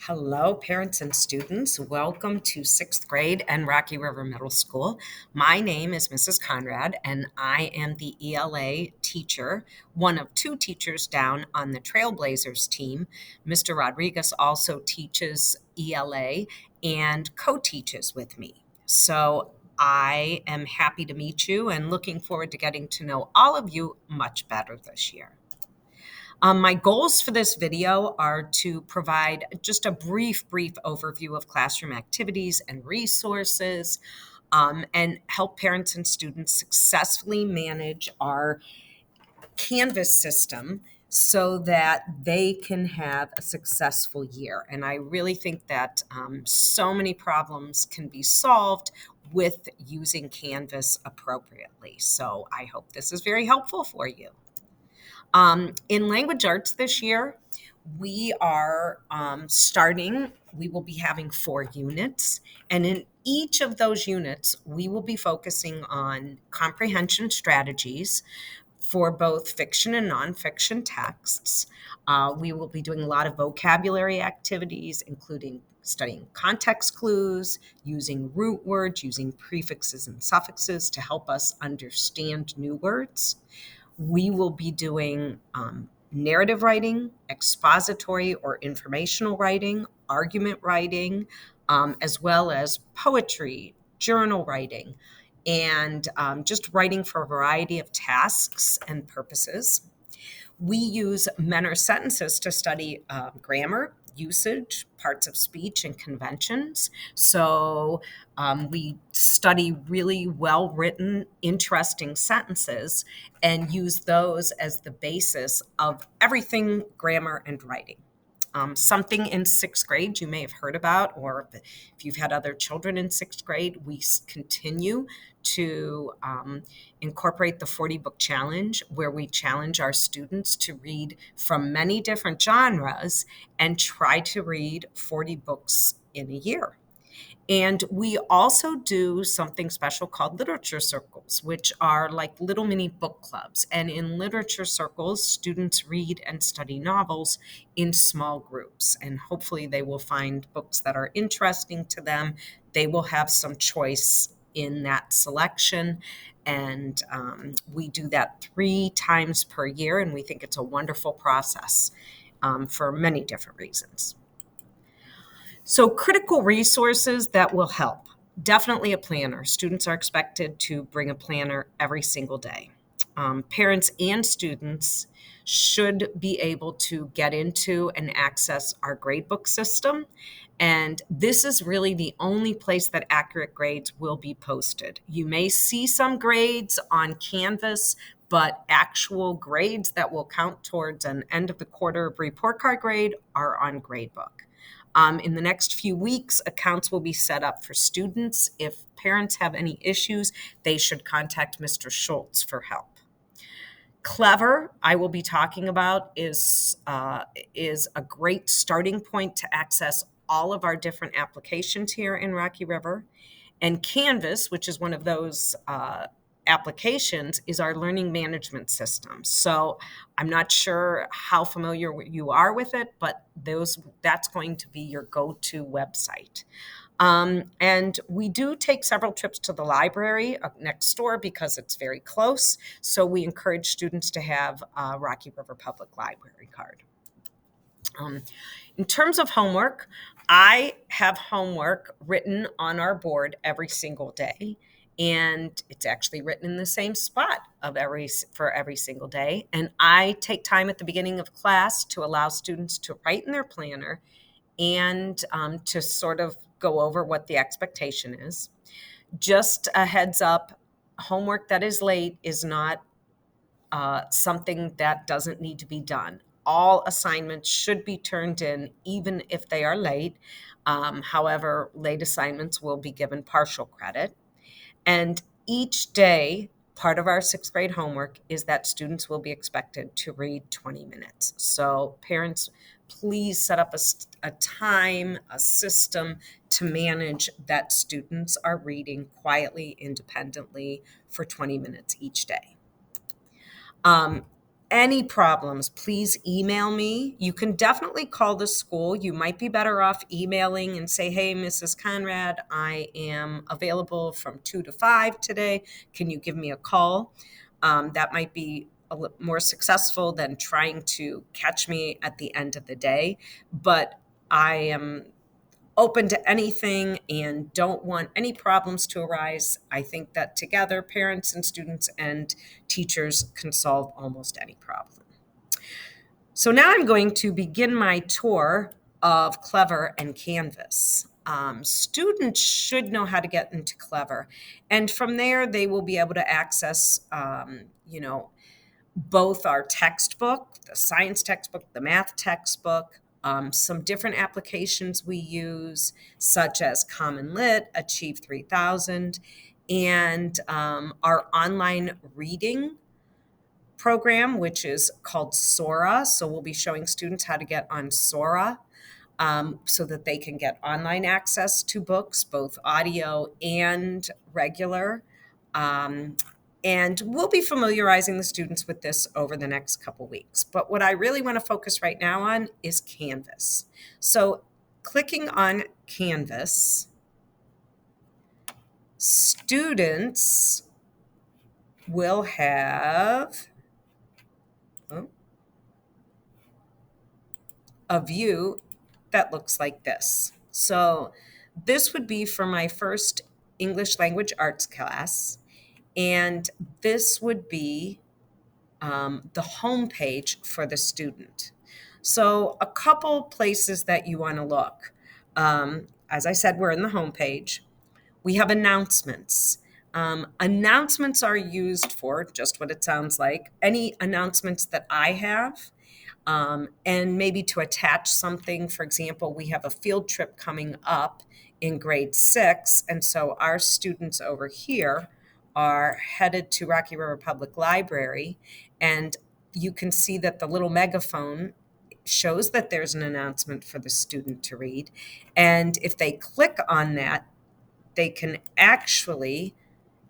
Hello, parents and students. Welcome to sixth grade and Rocky River Middle School. My name is Mrs. Konrad, and I am the ELA teacher, one of two teachers down on the Trailblazers team. Mr. Rodriguez also teaches ELA and co teaches with me. So I am happy to meet you and looking forward to getting to know all of you much better this year. My goals for this video are to provide just a brief overview of classroom activities and resources, and help parents and students successfully manage our Canvas system so that they can have a successful year. And I really think that so many problems can be solved with using Canvas appropriately. So I hope this is very helpful for you. In language arts this year, we are we will be having 4 units. And in each of those units, we will be focusing on comprehension strategies for both fiction and nonfiction texts. We will be doing a lot of vocabulary activities, including studying context clues, using root words, using prefixes and suffixes to help us understand new words. We will be doing narrative writing, expository or informational writing, argument writing, as well as poetry, journal writing, and just writing for a variety of tasks and purposes. We use Menor sentences to study grammar, usage, parts of speech, and conventions. So we study really well written, interesting sentences and use those as the basis of everything grammar and writing. Something in sixth grade you may have heard about, or if you've had other children in sixth grade, we continue to incorporate the 40 book challenge, where we challenge our students to read from many different genres and try to read 40 books in a year. And we also do something special called literature circles, which are like little mini book clubs. And in literature circles, students read and study novels in small groups. And hopefully they will find books that are interesting to them. They will have some choice in that selection. And we do that 3 times per year. And we think it's a wonderful process for many different reasons. So critical resources that will help. Definitely a planner. Students are expected to bring a planner every single day. Parents and students should be able to get into and access our gradebook system. And this is really the only place that accurate grades will be posted. You may see some grades on Canvas, but actual grades that will count towards an end of the quarter report card grade are on gradebook. In the next few weeks, accounts will be set up for students. If parents have any issues, they should contact Mr. Schultz for help. Clever, I will be talking about, is a great starting point to access all of our different applications here in Rocky River. And Canvas, which is one of those applications, is our learning management system. So I'm not sure how familiar you are with it, but that's going to be your go-to website. And we do take several trips to the library next door because it's very close. So we encourage students to have a Rocky River Public Library card. In terms of homework, I have homework written on our board every single day. And it's actually written in the same spot for every single day. And I take time at the beginning of class to allow students to write in their planner and to sort of go over what the expectation is. Just a heads up, homework that is late is not something that doesn't need to be done. All assignments should be turned in, even if they are late. However, late assignments will be given partial credit. And each day, part of our sixth grade homework is that students will be expected to read 20 minutes. So parents, please set up a time, a system to manage that students are reading quietly, independently for 20 minutes each day. Any problems, please email me. You can definitely call the school. You might be better off emailing and say, hey, Mrs. Conrad, I am available from 2 to 5 today. Can you give me a call? That might be a little more successful than trying to catch me at the end of the day. But I am open to anything and don't want any problems to arise. I think that together, parents and students and teachers can solve almost any problem. So now I'm going to begin my tour of Clever and Canvas. Students should know how to get into Clever, and from there they will be able to access, both our textbook, the science textbook, the math textbook, some different applications we use, such as Common Lit, Achieve 3000, and our online reading program, which is called Sora. So we'll be showing students how to get on Sora, so that they can get online access to books, both audio and regular. Um, and we'll be familiarizing the students with this over the next couple weeks. But what I really want to focus right now on is Canvas. So clicking on Canvas, students will have a view that looks like this. So this would be for my first English language arts class, and this would be the home page for the student. So a couple places that you want to look. As I said, we're in the home page. We have announcements. Announcements are used for just what it sounds like, any announcements that I have, and maybe to attach something. For example, we have a field trip coming up in grade 6, and so our students over here are headed to Rocky River Public Library, and you can see that the little megaphone shows that there's an announcement for the student to read. And if they click on that, they can actually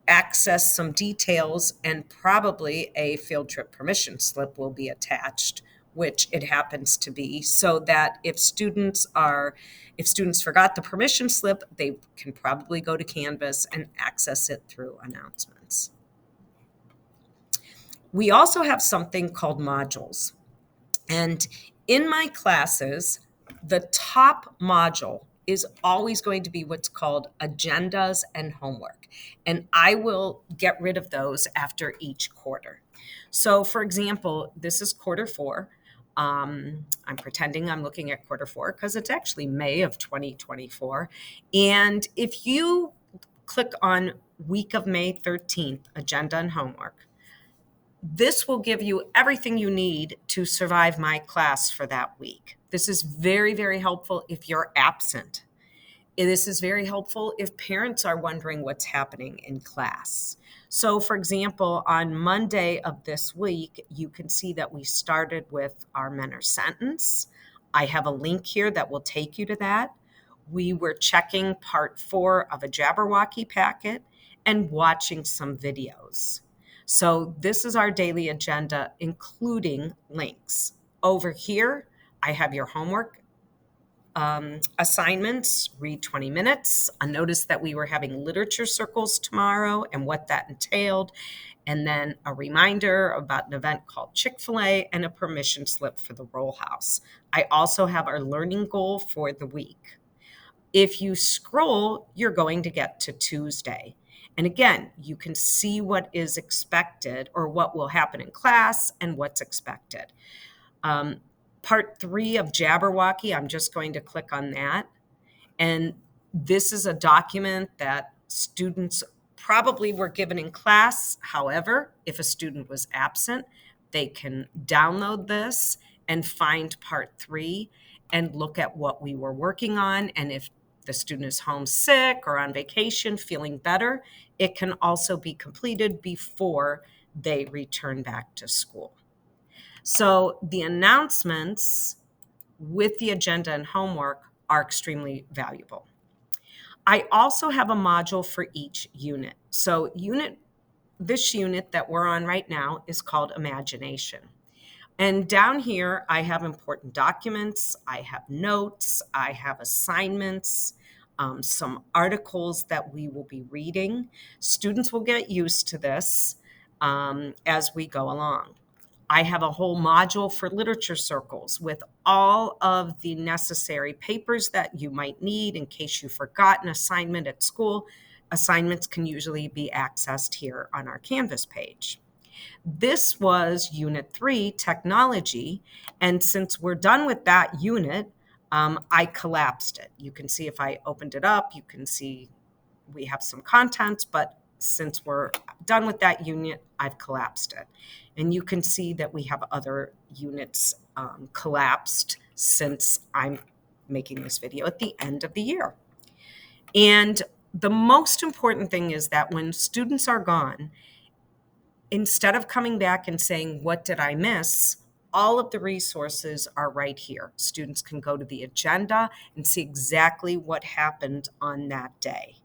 access some details, and probably a field trip permission slip will be attached, which it happens to be, so that if students forgot the permission slip, they can probably go to Canvas and access it through announcements. We also have something called modules. And in my classes, the top module is always going to be what's called agendas and homework. And I will get rid of those after each quarter. So, for example, this is quarter 4. I'm pretending I'm looking at quarter 4 because it's actually May of 2024. And if you click on week of May 13th, agenda and homework, this will give you everything you need to survive my class for that week. This is very, very helpful if you're absent. This is very helpful if parents are wondering what's happening in class. So, for example, on Monday of this week, you can see that we started with our Mentor sentence. I have a link here that will take you to that. We were checking part 4 of a Jabberwocky packet and watching some videos. So this is our daily agenda, including links. Over here, I have your homework assignments, read 20 minutes. I noticed that we were having literature circles tomorrow and what that entailed. And then a reminder about an event called Chick-fil-A and a permission slip for the Roll House. I also have our learning goal for the week. If you scroll, you're going to get to Tuesday. And again, you can see what is expected or what will happen in class and what's expected. Part 3 of Jabberwocky, I'm just going to click on that. And this is a document that students probably were given in class. However, if a student was absent, they can download this and find part 3 and look at what we were working on. And if the student is homesick or on vacation, feeling better, it can also be completed before they return back to school. So the announcements with the agenda and homework are extremely valuable. I also have a module for each unit. So this unit that we're on right now is called Imagination. And down here, I have important documents, I have notes, I have assignments, some articles that we will be reading. Students will get used to this as we go along. I have a whole module for literature circles with all of the necessary papers that you might need in case you forgot an assignment at school. Assignments can usually be accessed here on our Canvas page. This was Unit 3, Technology, and since we're done with that unit, I collapsed it. You can see if I opened it up, you can see we have some contents, but since we're done with that unit, I've collapsed it. And you can see that we have other units collapsed since I'm making this video at the end of the year. And the most important thing is that when students are gone, instead of coming back and saying, what did I miss? All of the resources are right here. Students can go to the agenda and see exactly what happened on that day.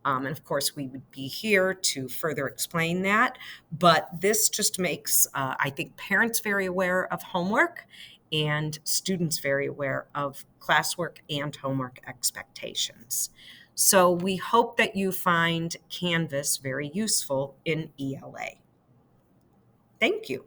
And of course, we would be here to further explain that. But this just makes, I think, parents very aware of homework and students very aware of classwork and homework expectations. So we hope that you find Canvas very useful in ELA. Thank you.